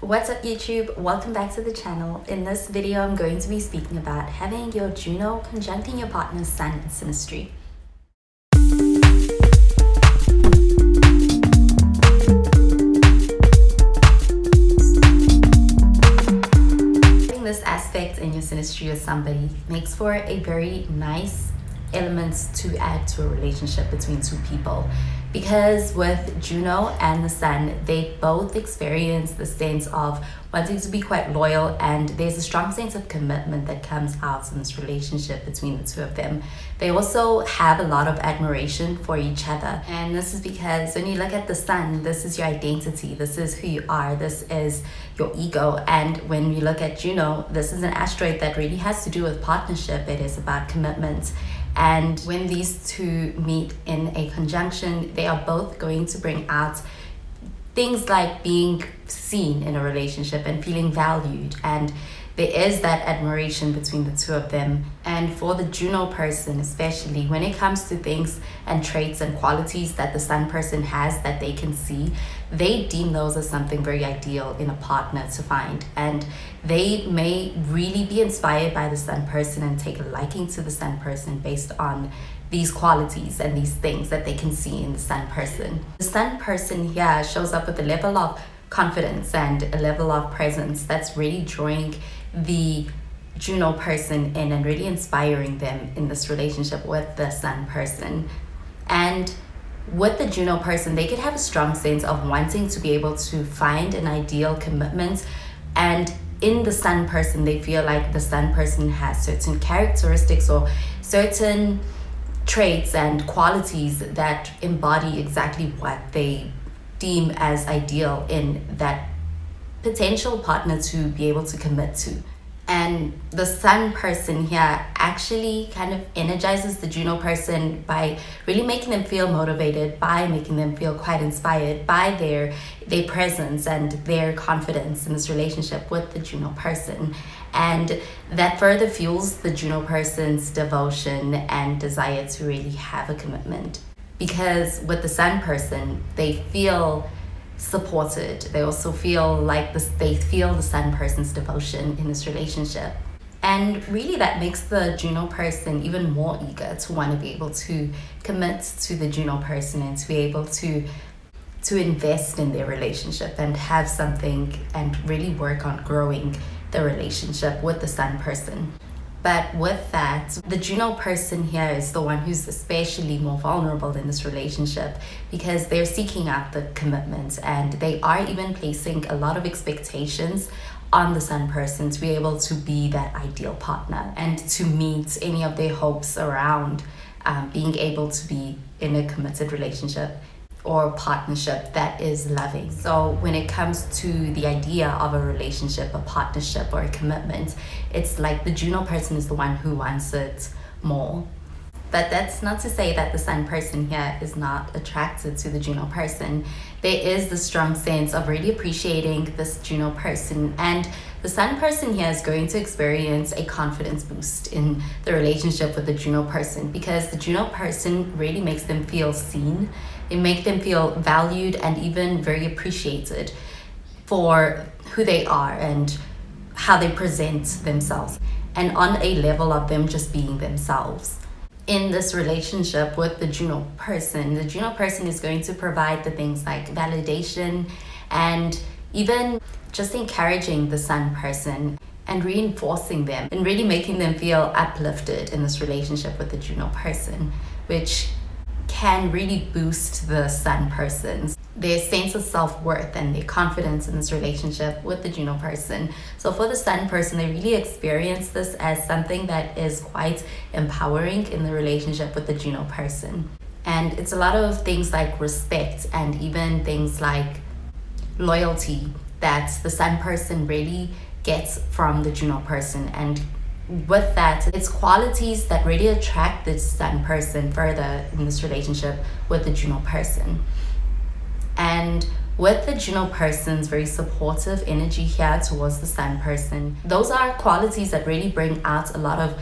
What's up YouTube? Welcome back to the channel. In this video, I'm going to be speaking about having your Juno conjuncting your partner's Sun in Synastry. Having this aspect in your Synastry with somebody makes for a very nice element to add to a relationship between two people. Because with Juno and the Sun, they both experience the sense of wanting to be quite loyal, and there's a strong sense of commitment that comes out in this relationship between the two of them. They also have a lot of admiration for each other, and this is because when you look at the Sun, this is your identity, this is who you are, this is your ego. And when you look at Juno, this is an asteroid that really has to do with partnership. It is about commitment. And when these two meet in a conjunction, they are both going to bring out things like being seen in a relationship and feeling valued. And there is that admiration between the two of them. And for the Juno person, especially when it comes to things and traits and qualities that the Sun person has that they can see, they deem those as something very ideal in a partner to find. And they may really be inspired by the Sun person and take a liking to the Sun person based on these qualities and these things that they can see in the Sun person. The Sun person here shows up with a level of confidence and a level of presence that's really drawing the Juno person in and really inspiring them in this relationship with the Sun person. And with the Juno person, they could have a strong sense of wanting to be able to find an ideal commitment, and in the Sun person, they feel like the Sun person has certain characteristics or certain traits and qualities that embody exactly what they deem as ideal in that potential partner to be able to commit to. And the Sun person here actually kind of energizes the Juno person by really making them feel motivated, by making them feel quite inspired by their presence and their confidence in this relationship with the Juno person. And that further fuels the Juno person's devotion and desire to really have a commitment. Because with the Sun person, they feel supported. They also feel like they feel the Sun person's devotion in this relationship. And really that makes the Juno person even more eager to want to be able to commit to the Juno person and to be able to invest in their relationship and have something and really work on growing the relationship with the Sun person. But with that, the Juno person here is the one who's especially more vulnerable in this relationship, because they're seeking out the commitment and they are even placing a lot of expectations on the Sun person to be able to be that ideal partner and to meet any of their hopes around being able to be in a committed relationship or partnership that is loving. So when it comes to the idea of a relationship, a partnership, or a commitment, it's like the Juno person is the one who wants it more. But that's not to say that the Sun person here is not attracted to the Juno person. There is the strong sense of really appreciating this Juno person, and the Sun person here is going to experience a confidence boost in the relationship with the Juno person, because the Juno person really makes them feel seen. It makes them feel valued and even very appreciated for who they are and how they present themselves, and on a level of them just being themselves. In this relationship with the Juno person is going to provide the things like validation and even just encouraging the Sun person and reinforcing them and really making them feel uplifted in this relationship with the Juno person, which can really boost the Sun person's their sense of self-worth and their confidence in this relationship with the Juno person. So for the Sun person, they really experience this as something that is quite empowering in the relationship with the Juno person. And it's a lot of things like respect and even things like loyalty that the Sun person really gets from the Juno person. And with that, it's qualities that really attract the Sun person further in this relationship with the Juno person. And with the Juno person's very supportive energy here towards the Sun person, those are qualities that really bring out a lot of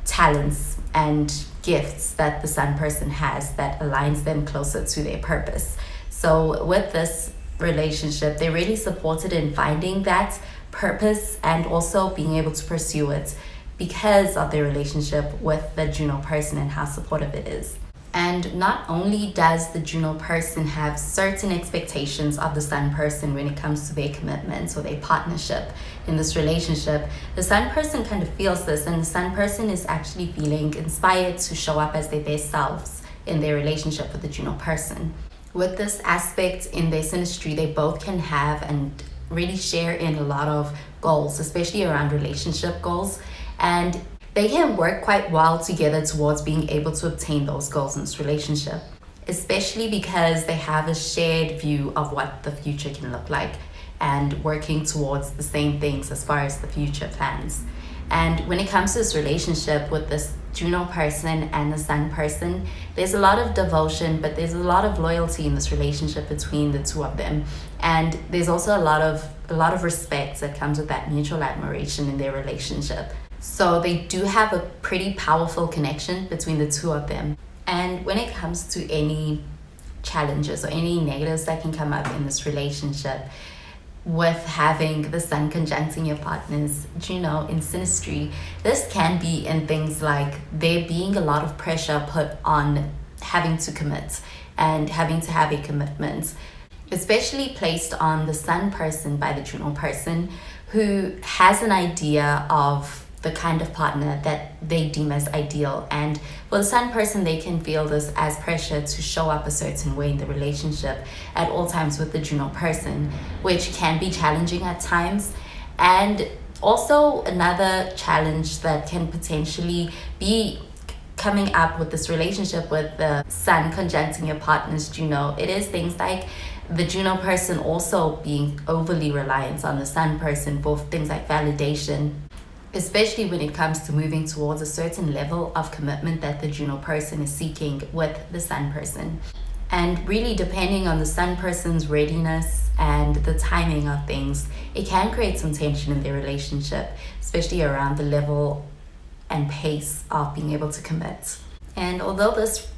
talents and gifts that the Sun person has that aligns them closer to their purpose. So with this relationship, they're really supported in finding that purpose and also being able to pursue it because of their relationship with the Juno person and how supportive it is. And not only does the Juno person have certain expectations of the Sun person when it comes to their commitments or their partnership in this relationship, the Sun person kind of feels this, and the Sun person is actually feeling inspired to show up as their best selves in their relationship with the Juno person. With this aspect in their synastry, they both can have and really share in a lot of goals, especially around relationship goals, and they can work quite well together towards being able to obtain those goals in this relationship, especially because they have a shared view of what the future can look like and working towards the same things as far as the future plans. And when it comes to this relationship with this Juno person and the Sun person, there's a lot of devotion, but there's a lot of loyalty in this relationship between the two of them. And there's also a lot of respect that comes with that mutual admiration in their relationship. So they do have a pretty powerful connection between the two of them. And when it comes to any challenges or any negatives that can come up in this relationship, with having the Sun conjuncting your partner's Juno in synastry, this can be in things like there being a lot of pressure put on having to commit and having to have a commitment, especially placed on the Sun person by the Juno person, who has an idea of the kind of partner that they deem as ideal. And for the Sun person, they can feel this as pressure to show up a certain way in the relationship at all times with the Juno person, which can be challenging at times. And also another challenge that can potentially be coming up with this relationship with the Sun conjuncting your partner's Juno, it is things like the Juno person also being overly reliant on the Sun person for things like validation, especially when it comes to moving towards a certain level of commitment that the Juno person is seeking with the Sun person. And really, depending on the Sun person's readiness and the timing of things, it can create some tension in their relationship, especially around the level and pace of being able to commit. And although this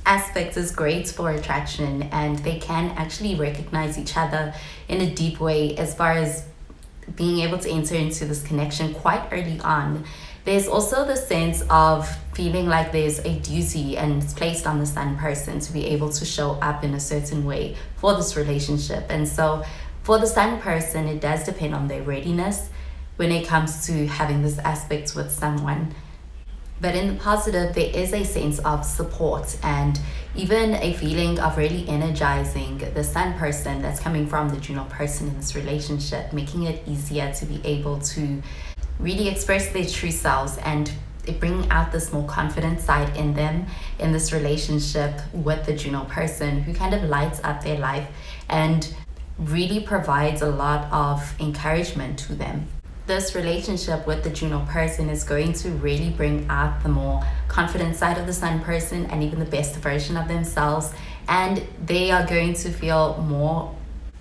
aspect is great for attraction and they can actually recognize each other in a deep way as far as being able to enter into this connection quite early on, there's also the sense of feeling like there's a duty and it's placed on the Sun person to be able to show up in a certain way for this relationship. And so for the Sun person, it does depend on their readiness when it comes to having this aspect with someone. But in the positive, there is a sense of support and even a feeling of really energizing the Sun person that's coming from the Juno person in this relationship, making it easier to be able to really express their true selves and bring out this more confident side in them in this relationship with the Juno person, who kind of lights up their life and really provides a lot of encouragement to them. This relationship with the Juno person is going to really bring out the more confident side of the Sun person and even the best version of themselves, and they are going to feel more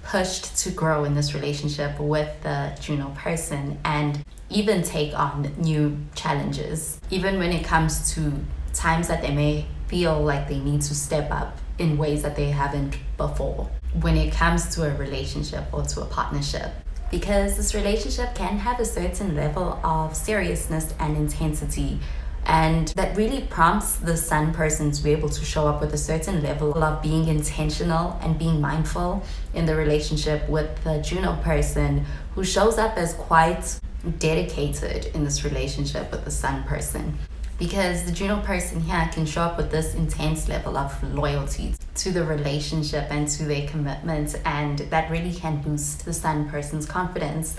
pushed to grow in this relationship with the Juno person and even take on new challenges, even when it comes to times that they may feel like they need to step up in ways that they haven't before when it comes to a relationship or to a partnership. Because this relationship can have a certain level of seriousness and intensity, and that really prompts the Sun person to be able to show up with a certain level of being intentional and being mindful in the relationship with the Juno person, who shows up as quite dedicated in this relationship with the Sun person. Because the Juno person here can show up with this intense level of loyalty to the relationship and to their commitment, and that really can boost the Sun person's confidence,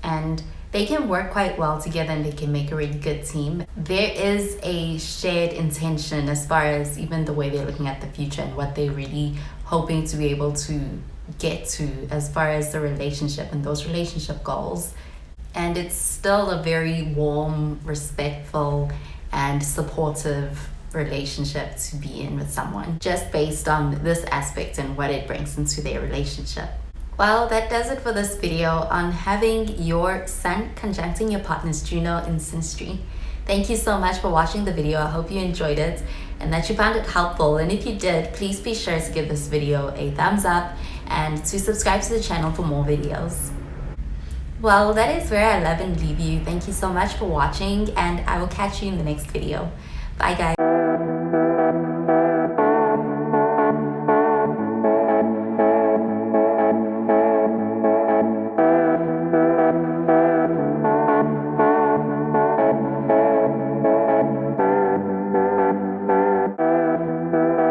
and they can work quite well together and they can make a really good team. There is a shared intention as far as even the way they're looking at the future and what they're really hoping to be able to get to as far as the relationship and those relationship goals. And it's still a very warm, respectful, and supportive relationship to be in with someone, just based on this aspect and what it brings into their relationship. Well, that does it for this video on having your Sun conjuncting your partner's Juno in synastry. Thank you so much for watching the video. I hope you enjoyed it and that you found it helpful. And if you did, please be sure to give this video a thumbs up and to subscribe to the channel for more videos. Well, that is where I love and leave you. Thank you so much for watching, and I will catch you in the next video. Bye guys.